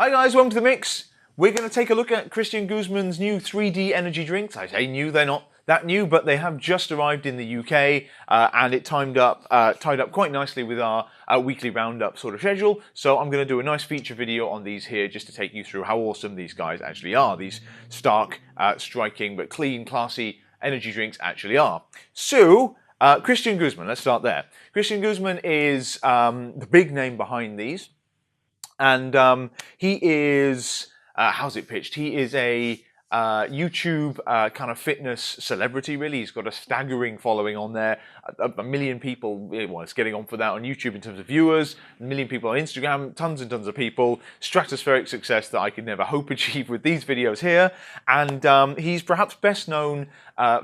Hi guys, welcome to the mix. We're going to take a look at Christian Guzman's new 3D energy drinks. I say new, they're not that new, but they have just arrived in the UK, and it tied up quite nicely with our weekly roundup sort of schedule. So I'm going to do a nice feature video on these here just to take you through how awesome these guys actually are. These stark, striking, but clean, classy energy drinks actually are. So, Christian Guzman, let's start there. Christian Guzman is the big name behind these. And he is, how's it pitched? He is a YouTube kind of fitness celebrity, really. He's got a staggering following on there. A million people, well, it's getting on for that on YouTube in terms of viewers. A million people on Instagram, tons and tons of people. Stratospheric success that I could never hope achieve with these videos here. And he's perhaps best known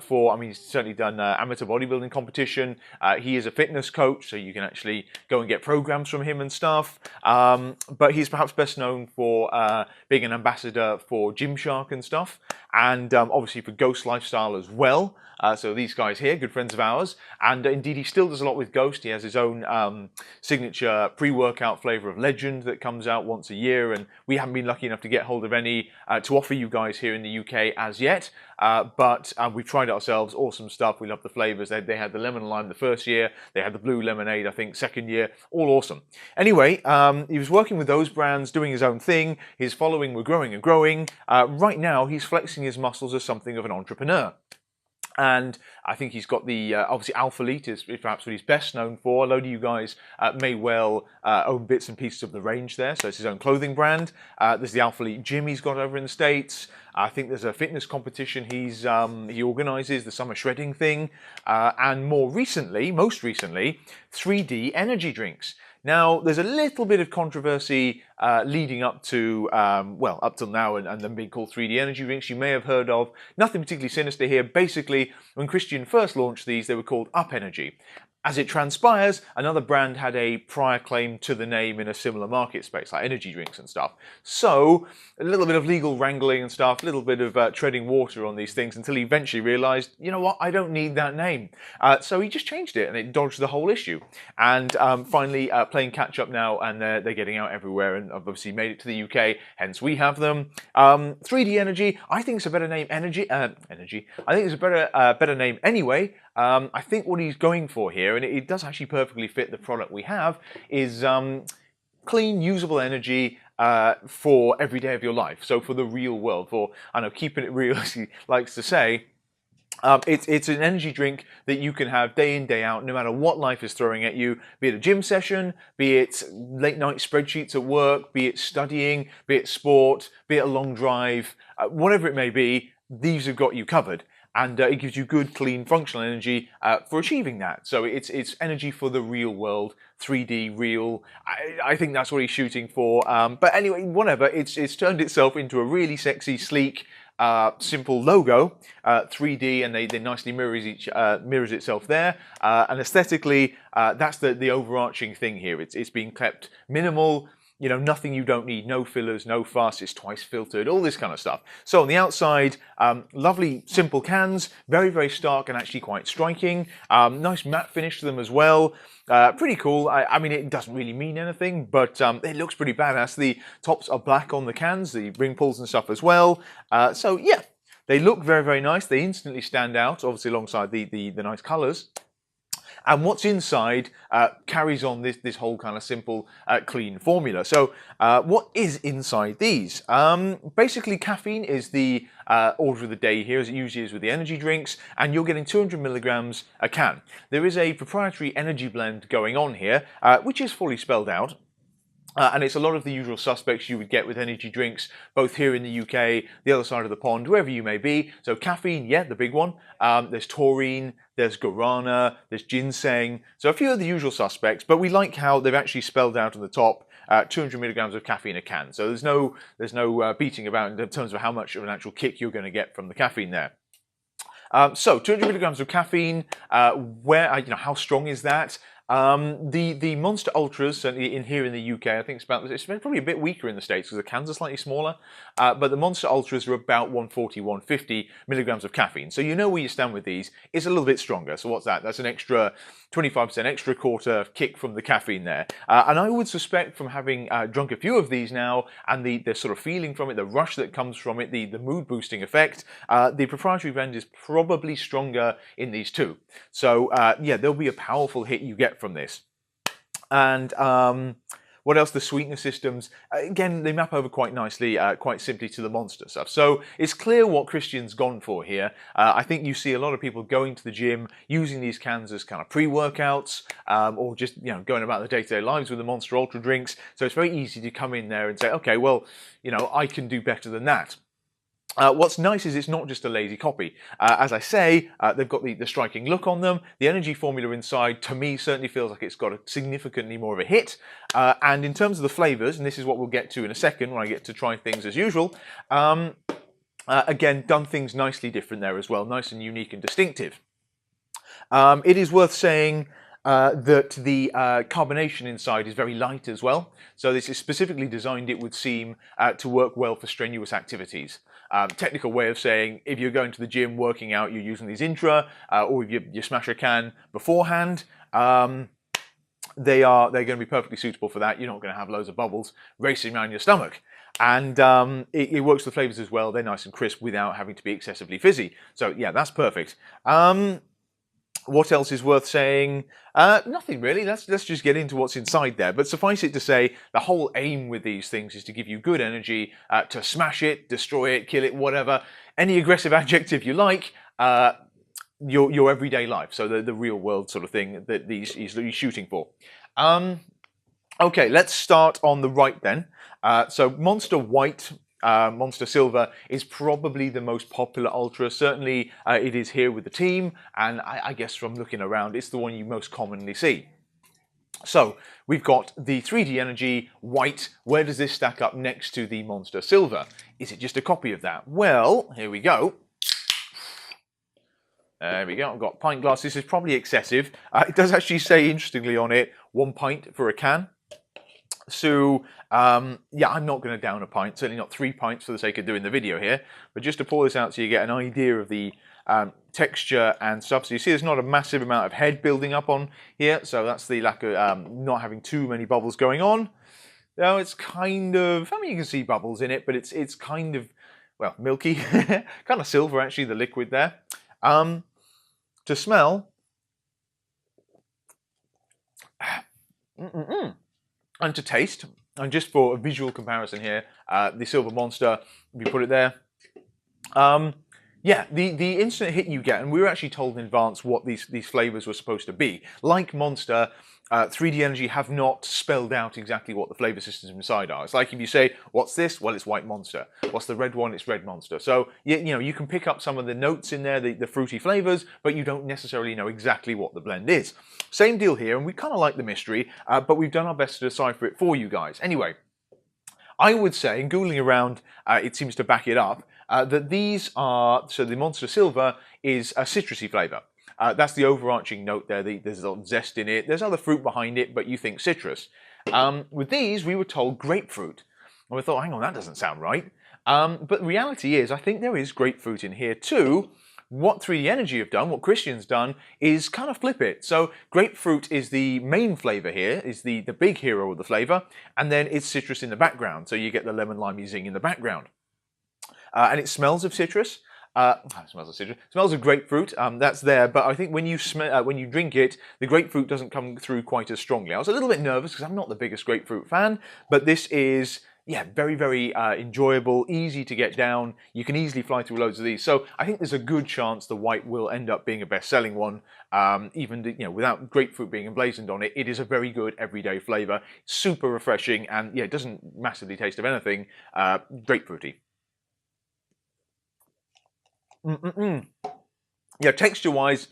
for, I mean, he's certainly done amateur bodybuilding competition. He is a fitness coach, so you can actually go and get programs from him and stuff. But he's perhaps best known for being an ambassador for Gymshark and stuff. And obviously for Ghost Lifestyle as well. So these guys here, good friends of ours. And indeed, he still does a lot with Ghost. He has his own signature pre-workout flavour of Legend that comes out once a year. And we haven't been lucky enough to get hold of any to offer you guys here in the UK as yet. But we've tried it ourselves. Awesome stuff. We love the flavours. They had the lemon and lime the first year. They had the blue lemonade, I think, second year. All awesome. Anyway, he was working with those brands, doing his own thing. His following were growing and growing. Right now, he's flexing his muscles as something of an entrepreneur. And I think he's got the, obviously Alphalete is perhaps what he's best known for. A load of you guys may well own bits and pieces of the range there. So it's his own clothing brand. There's the Alphalete gym he's got over in the States. I think there's a fitness competition he organises, the summer shredding thing. And most recently, 3D energy drinks. Now, there's a little bit of controversy leading up to, well, up till now and them being called 3D energy drinks you may have heard of. Nothing particularly sinister here. Basically, when Christian first launched these, they were called Up Energy. As it transpires, another brand had a prior claim to the name in a similar market space, like energy drinks and stuff. So, a little bit of legal wrangling and stuff, a little bit of treading water on these things until he eventually realised, you know what, I don't need that name. So he just changed it and it dodged the whole issue. And finally playing catch up now, and they're getting out everywhere and obviously made it to the UK, hence we have them. 3D Energy, I think it's a better name, I think it's a better name anyway. I think what he's going for here, and it does actually perfectly fit the product we have, is clean, usable energy for every day of your life. So for the real world, for, I know, keeping it real, as he likes to say, it's an energy drink that you can have day in, day out, no matter what life is throwing at you, be it a gym session, be it late night spreadsheets at work, be it studying, be it sport, be it a long drive, whatever it may be, these have got you covered. And it gives you good, clean, functional energy for achieving that. So it's energy for the real world, 3D, real. I think that's what he's shooting for. But anyway, whatever. It's turned itself into a really sexy, sleek, simple logo, 3D, and they nicely mirrors itself there. And aesthetically, that's the overarching thing here. It's being kept minimal. You know, nothing you don't need, no fillers, no fuss, it's twice filtered, all this kind of stuff. So on the outside, lovely simple cans, very, very stark and actually quite striking. Nice matte finish to them as well. Pretty cool. I mean, it doesn't really mean anything, but it looks pretty badass. The tops are black on the cans, the ring pulls and stuff as well. So yeah, they look very, very nice. They instantly stand out, obviously alongside the nice colours. And what's inside carries on this whole kind of simple, clean formula. So what is inside these? Basically, caffeine is the order of the day here, as it usually is with the energy drinks, and you're getting 200 milligrams a can. There is a proprietary energy blend going on here, which is fully spelled out. And it's a lot of the usual suspects you would get with energy drinks, both here in the UK, the other side of the pond, wherever you may be. So caffeine, yeah, the big one. There's taurine, there's guarana, there's ginseng. So a few of the usual suspects, but we like how they've actually spelled out on the top 200 milligrams of caffeine a can. So there's no beating about in terms of how much of an actual kick you're going to get from the caffeine there. So 200 milligrams of caffeine. How strong is that? The Monster Ultras, certainly in here in the UK, I think it's probably a bit weaker in the States because the cans are slightly smaller. But the Monster Ultras are about 140, 150 milligrams of caffeine. So you know where you stand with these. It's a little bit stronger. So what's that? That's an extra 25% extra quarter kick from the caffeine there. And I would suspect from having drunk a few of these now and the sort of feeling from it, the rush that comes from it, the mood boosting effect, the proprietary blend is probably stronger in these too. So yeah, there'll be a powerful hit you get from this. And what else? The sweetener systems, again, they map over quite nicely, quite simply to the Monster stuff. So it's clear what Christian's gone for here. I think you see a lot of people going to the gym, using these cans as kind of pre-workouts, or just going about their day-to-day lives with the Monster Ultra drinks. So it's very easy to come in there and say, okay, well, I can do better than that. What's nice is it's not just a lazy copy. As I say, they've got the striking look on them. The energy formula inside, to me, certainly feels like it's got a significantly more of a hit. And in terms of the flavours, and this is what we'll get to in a second when I get to try things as usual, again, done things nicely different there as well, nice and unique and distinctive. It is worth saying that the carbonation inside is very light as well. So this is specifically designed, it would seem, to work well for strenuous activities. Technical way of saying, if you're going to the gym, working out, you're using these intra, or if you smash a can beforehand, they're going to be perfectly suitable for that. You're not going to have loads of bubbles racing around your stomach. And it works with flavours as well. They're nice and crisp without having to be excessively fizzy. So yeah, that's perfect. What else is worth saying? Nothing really. Let's just get into what's inside there. But suffice it to say, the whole aim with these things is to give you good energy, to smash it, destroy it, kill it, whatever. Any aggressive adjective you like, your everyday life. So the real world sort of thing that he's shooting for. Okay, let's start on the right then. So Monster White, Monster Silver is probably the most popular Ultra. Certainly it is here with the team, and I guess from looking around, it's the one you most commonly see. So we've got the 3D Energy White. Where does this stack up next to the Monster Silver? Is it just a copy of that? Well, here we go. There we go, I've got pint glass. This is probably excessive. It does actually say, interestingly on it, 1 pint for a can. So, yeah, I'm not going to down a pint, certainly not 3 pints for the sake of doing the video here, but just to pour this out so you get an idea of the texture and stuff. So you see there's not a massive amount of head building up on here, so that's the lack of not having too many bubbles going on. Now it's kind of, I mean, you can see bubbles in it, but it's kind of, well, milky, kind of silver actually, the liquid there. To smell, and to taste, and just for a visual comparison here, the Silver Monster, if you put it there, yeah, the instant hit you get, and we were actually told in advance what these flavours were supposed to be. Like Monster, 3D Energy have not spelled out exactly what the flavour systems inside are. It's like if you say, what's this? Well, it's White Monster. What's the red one? It's Red Monster. So, you can pick up some of the notes in there, the fruity flavours, but you don't necessarily know exactly what the blend is. Same deal here, and we kind of like the mystery, but we've done our best to decipher it for you guys. Anyway, I would say, and Googling around, it seems to back it up, that these are, so the Monster Silver is a citrusy flavour. That's the overarching note there. There's a lot of zest in it. There's other fruit behind it, but you think citrus. With these, we were told grapefruit. And we thought, hang on, that doesn't sound right. But the reality is, I think there is grapefruit in here too. What 3D Energy have done, what Christian's done, is kind of flip it. So grapefruit is the main flavour here, is the big hero of the flavour, and then it's citrus in the background. So you get the lemon limey zing in the background. And it smells of citrus. Smells of grapefruit. That's there, but I think when you drink it, the grapefruit doesn't come through quite as strongly. I was a little bit nervous because I'm not the biggest grapefruit fan, but this is, yeah, very, very enjoyable, easy to get down. You can easily fly through loads of these. So I think there's a good chance the white will end up being a best-selling one, even without grapefruit being emblazoned on it. It is a very good everyday flavour, super refreshing, and yeah, it doesn't massively taste of anything grapefruity. Yeah, texture-wise,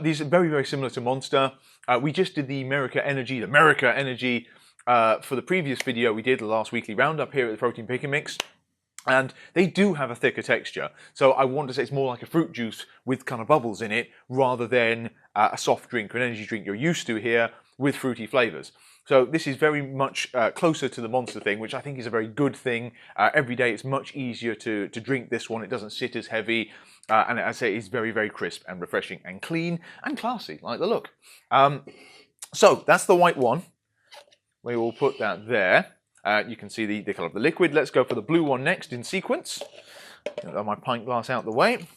these are very, very similar to Monster. We just did the America Energy for the previous video we did, the last weekly roundup here at the Protein Pick and Mix. And they do have a thicker texture. So I want to say it's more like a fruit juice with kind of bubbles in it, rather than a soft drink or an energy drink you're used to here. with fruity flavours. So this is very much closer to the Monster thing, which I think is a very good thing. Every day it's much easier to drink this one. It doesn't sit as heavy. And as I say, it's very, very crisp and refreshing and clean and classy, like the look. So that's the white one. We will put that there. You can see the colour of the liquid. Let's go for the blue one next in sequence. Get my pint glass out the way.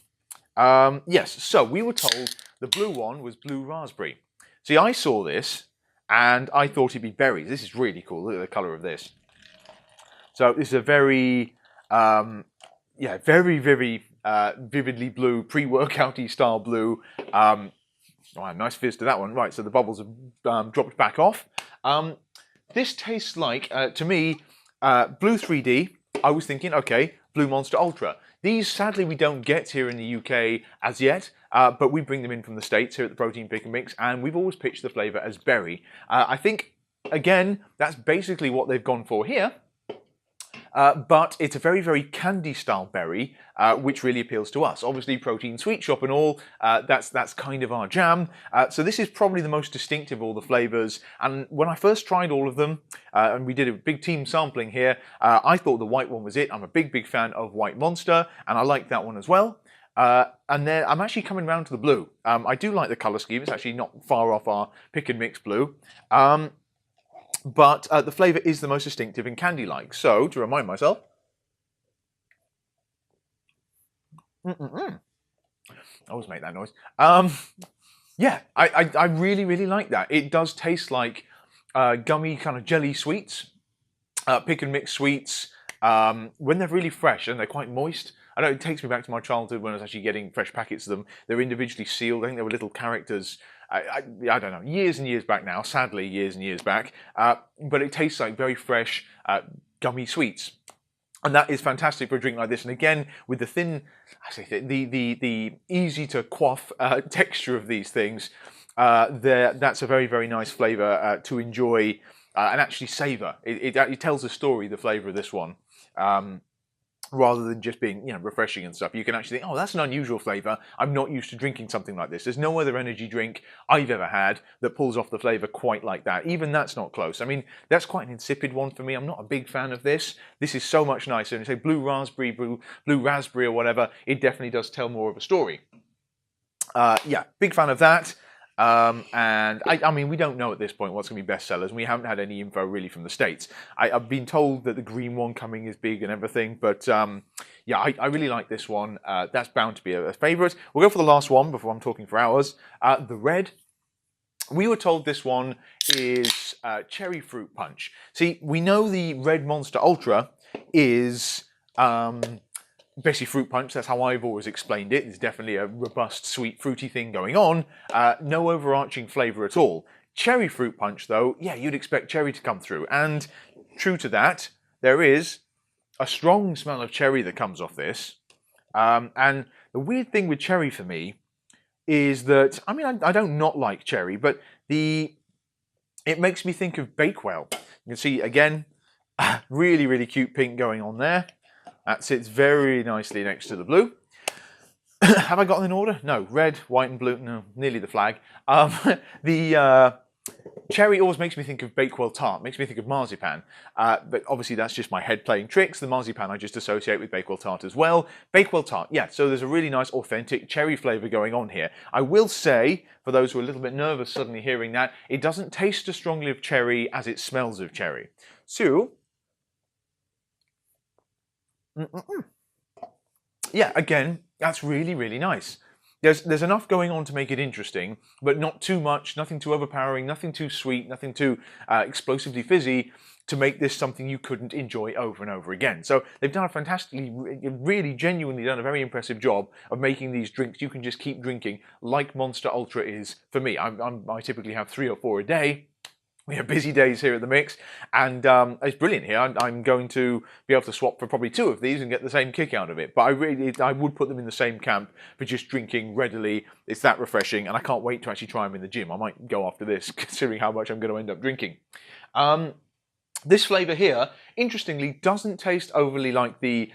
Yes, so we were told the blue one was blue raspberry. See, I saw this and I thought it'd be berries. This is really cool. Look at the colour of this. So this is a very, very, very vividly blue, pre-workouty style blue. Oh, nice fizz to that one. Right, so the bubbles have dropped back off. This tastes like, to me, Blue 3D. I was thinking, okay, Blue Monster Ultra. These, sadly, we don't get here in the UK as yet, but we bring them in from the States here at the Protein Pick and Mix, and we've always pitched the flavour as berry. I think, again, that's basically what they've gone for here. But it's a very, very candy-style berry, which really appeals to us. Obviously, Protein Sweet Shop and all, that's kind of our jam. So this is probably the most distinctive of all the flavours. And when I first tried all of them, and we did a big team sampling here, I thought the white one was it. I'm a big, big fan of White Monster, and I like that one as well. And then I'm actually coming round to the blue. I do like the colour scheme. It's actually not far off our Pick and Mix blue. But the flavour is the most distinctive and candy-like. So, to remind myself... I always make that noise. Yeah, I really, really like that. It does taste like gummy kind of jelly sweets, Pick and Mix sweets, when they're really fresh and they're quite moist. I know it takes me back to my childhood when I was actually getting fresh packets of them. They're individually sealed. I think they were little characters. I don't know, years and years back now, sadly years and years back, but it tastes like very fresh, gummy sweets. And that is fantastic for a drink like this. And again, with the thin, the easy to quaff texture of these things, that's a very, very nice flavour to enjoy and actually savour. It tells a story, the flavour of this one. Rather than just being, refreshing and stuff. You can actually think, oh, that's an unusual flavour. I'm not used to drinking something like this. There's no other energy drink I've ever had that pulls off the flavour quite like that. Even that's not close. I mean, that's quite an insipid one for me. I'm not a big fan of this. This is so much nicer. And you say blue raspberry, blue raspberry or whatever, it definitely does tell more of a story. Yeah, big fan of that. And I mean, we don't know at this point what's going to be bestsellers. We haven't had any info really from the States. I've been told that the green one coming is big and everything, but yeah, I really like this one. That's bound to be a favourite. We'll go for the last one before I'm talking for hours. The red. We were told this one is cherry fruit punch. See, we know the Red Monster Ultra is basically fruit punch. That's how I've always explained it. There's definitely a robust, sweet, fruity thing going on. No overarching flavour at all. Cherry fruit punch, though, yeah, you'd expect cherry to come through. And true to that, there is a strong smell of cherry that comes off this. And the weird thing with cherry for me is that, I mean, I don't not like cherry, but it makes me think of Bakewell. You can see, again, really, really cute pink going on there. That sits very nicely next to the blue. Have I got them in order? No. Red, white and blue. No, nearly the flag. The cherry always makes me think of Bakewell tart. Makes me think of marzipan. But obviously that's just my head playing tricks. The marzipan I just associate with Bakewell tart as well. Bakewell tart, yeah. So there's a really nice authentic cherry flavour going on here. I will say, for those who are a little bit nervous suddenly hearing that, it doesn't taste as strongly of cherry as it smells of cherry. So... yeah, again, that's really, really nice. There's enough going on to make it interesting, but not too much, nothing too overpowering, nothing too sweet, nothing too explosively fizzy to make this something you couldn't enjoy over and over again. So they've done a fantastically, really genuinely done a very impressive job of making these drinks you can just keep drinking, like Monster Ultra is for me. I typically have 3 or 4 a day. We have busy days here at the Mix, and it's brilliant here. I'm going to be able to swap for probably 2 of these and get the same kick out of it. But I would put them in the same camp for just drinking readily. It's that refreshing, and I can't wait to actually try them in the gym. I might go after this, considering how much I'm going to end up drinking. This flavour here, interestingly, doesn't taste overly like the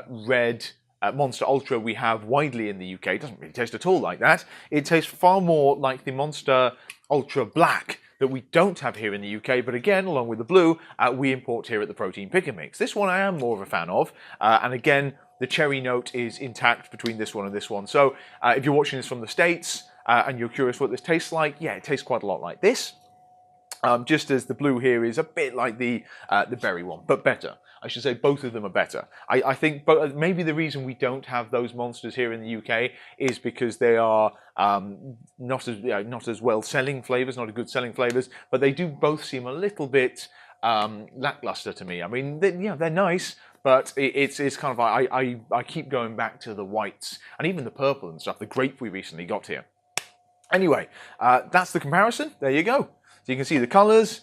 red Monster Ultra we have widely in the UK. It doesn't really taste at all like that. It tastes far more like the Monster Ultra Black that we don't have here in the UK, but again, along with the blue, we import here at the Protein Pick and Mix. This one I am more of a fan of, and again, the cherry note is intact between this one and this one. So if you're watching this from the States and you're curious what this tastes like, yeah, it tastes quite a lot like this. Just as the blue here is a bit like the berry one, but better. I should say both of them are better. I think maybe the reason we don't have those monsters here in the UK is because they are not as well selling flavours, not as good selling flavours, but they do both seem a little bit lackluster to me. I mean, they're nice, but it's kind of like I keep going back to the whites and even the purple and stuff, the grape we recently got here. Anyway, that's the comparison. There you go. So you can see the colours,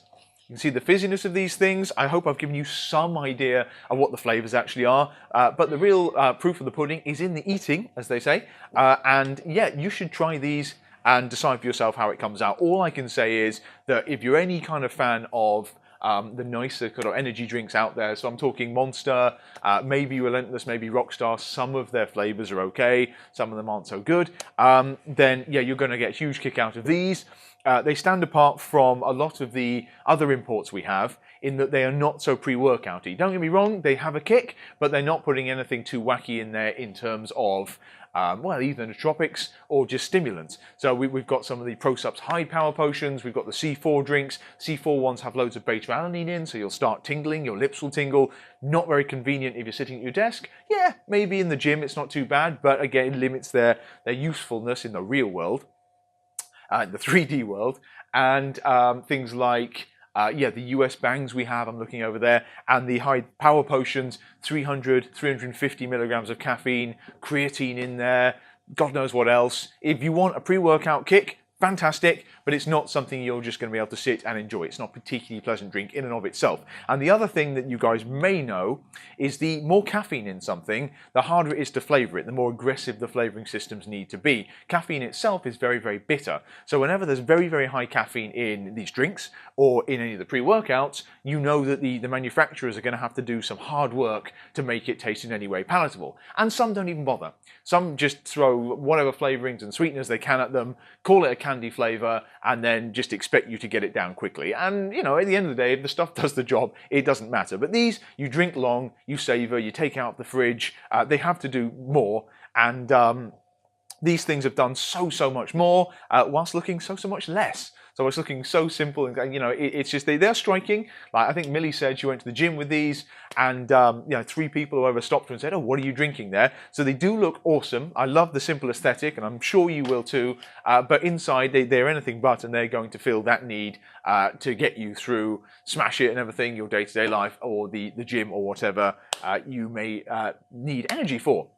you can see the fizziness of these things. I hope I've given you some idea of what the flavours actually are. But the real proof of the pudding is in the eating, as they say. And yeah, you should try these and decide for yourself how it comes out. All I can say is that if you're any kind of fan of the nicer kind of energy drinks out there, so I'm talking Monster, maybe Relentless, maybe Rockstar, some of their flavours are okay, some of them aren't so good, then yeah, you're going to get a huge kick out of these. They stand apart from a lot of the other imports we have in that they are not so pre-workouty. Don't get me wrong, they have a kick, but they're not putting anything too wacky in there in terms of well, either nootropics or just stimulants. So we've got some of the ProSup's high power potions, we've got the C4 drinks. C4 ones have loads of beta-alanine in, so you'll start tingling, your lips will tingle. Not very convenient if you're sitting at your desk. Yeah, maybe in the gym it's not too bad, but again, it limits their usefulness in the real world, the 3D world, and things like yeah, the US bangs we have, I'm looking over there, and the high power potions, 300, 350 milligrams of caffeine, creatine in there, God knows what else. If you want a pre-workout kick, fantastic, but it's not something you're just going to be able to sit and enjoy. It's not a particularly pleasant drink in and of itself. And the other thing that you guys may know is the more caffeine in something, the harder it is to flavour it, the more aggressive the flavouring systems need to be. Caffeine itself is very, very bitter. So whenever there's very, very high caffeine in these drinks or in any of the pre-workouts, you know that the manufacturers are going to have to do some hard work to make it taste in any way palatable. And some don't even bother. Some just throw whatever flavourings and sweeteners they can at them, call it a candy flavour, and then just expect you to get it down quickly. And, you know, at the end of the day, if the stuff does the job, it doesn't matter. But these, you drink long, you savour, you take out the fridge, they have to do more. And these things have done so much more, whilst looking so much less. So it's looking so simple, and you know, it's just they're striking. Like I think Millie said, she went to the gym with these, and you know, 3 people who ever stopped her and said, "Oh, what are you drinking there?" So they do look awesome. I love the simple aesthetic, and I'm sure you will too. But inside, they're anything but, and they're going to fill that need to get you through, smash it and everything, your day-to-day life, or the gym, or whatever you may need energy for.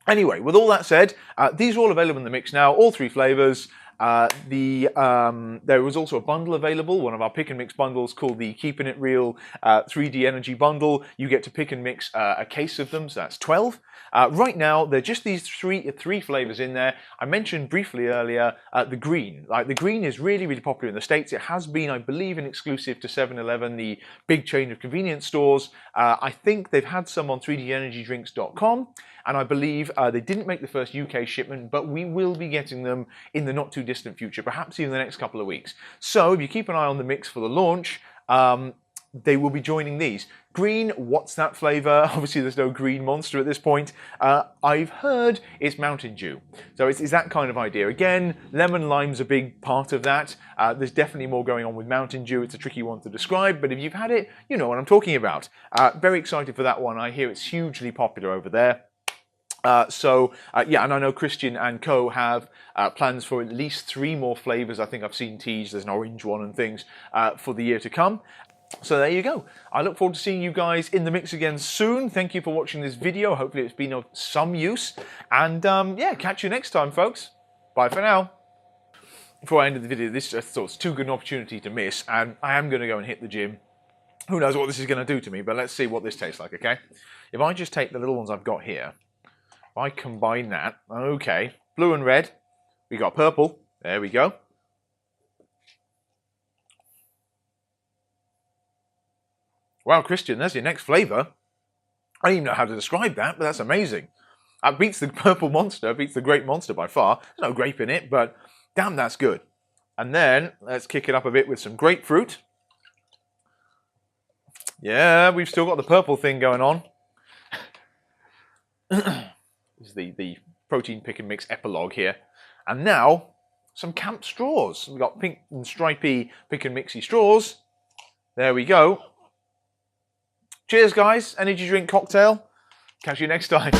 Anyway, with all that said, these are all available in the mix now, all 3 flavours. There was also a bundle available, one of our pick and mix bundles called the Keepin It Real 3D Energy Bundle. You get to pick and mix a case of them, so that's 12. Right now, they're just these three flavours in there. I mentioned briefly earlier the green. Like the green is really popular in the States. It has been, I believe, an exclusive to 7-Eleven, the big chain of convenience stores. I think they've had some on 3denergydrinks.com, and I believe they didn't make the first UK shipment, but we will be getting them in the not too distant future, perhaps even the next couple of weeks. So if you keep an eye on the mix for the launch, they will be joining these. Green, what's that flavour? Obviously there's no green Monster at this point. I've heard it's Mountain Dew. So it's that kind of idea. Again, lemon lime's a big part of that. There's definitely more going on with Mountain Dew. It's a tricky one to describe, but if you've had it, you know what I'm talking about. Very excited for that one. I hear it's hugely popular over there. Yeah, and I know Christian and Co have plans for at least 3 more flavours. I think I've seen teased, there's an orange one and things for the year to come. So there you go. I look forward to seeing you guys in the mix again soon. Thank you for watching this video. Hopefully it's been of some use. And yeah, catch you next time, folks. Bye for now. Before I end the video, this I thought it's too good an opportunity to miss, and I am going to go and hit the gym. Who knows what this is going to do to me, but let's see what this tastes like, okay? If I just take the little ones I've got here, if I combine that, okay, blue and red, we got purple, there we go. Wow, Christian, there's your next flavour. I don't even know how to describe that, but that's amazing. That beats the purple Monster, beats the grape Monster by far. There's no grape in it, but damn, that's good. And then let's kick it up a bit with some grapefruit. Yeah, we've still got the purple thing going on. This is the protein pick and mix epilogue here. And now, some camp straws. We've got pink and stripy pick and mixy straws. There we go. Cheers, guys. Energy drink cocktail. Catch you next time.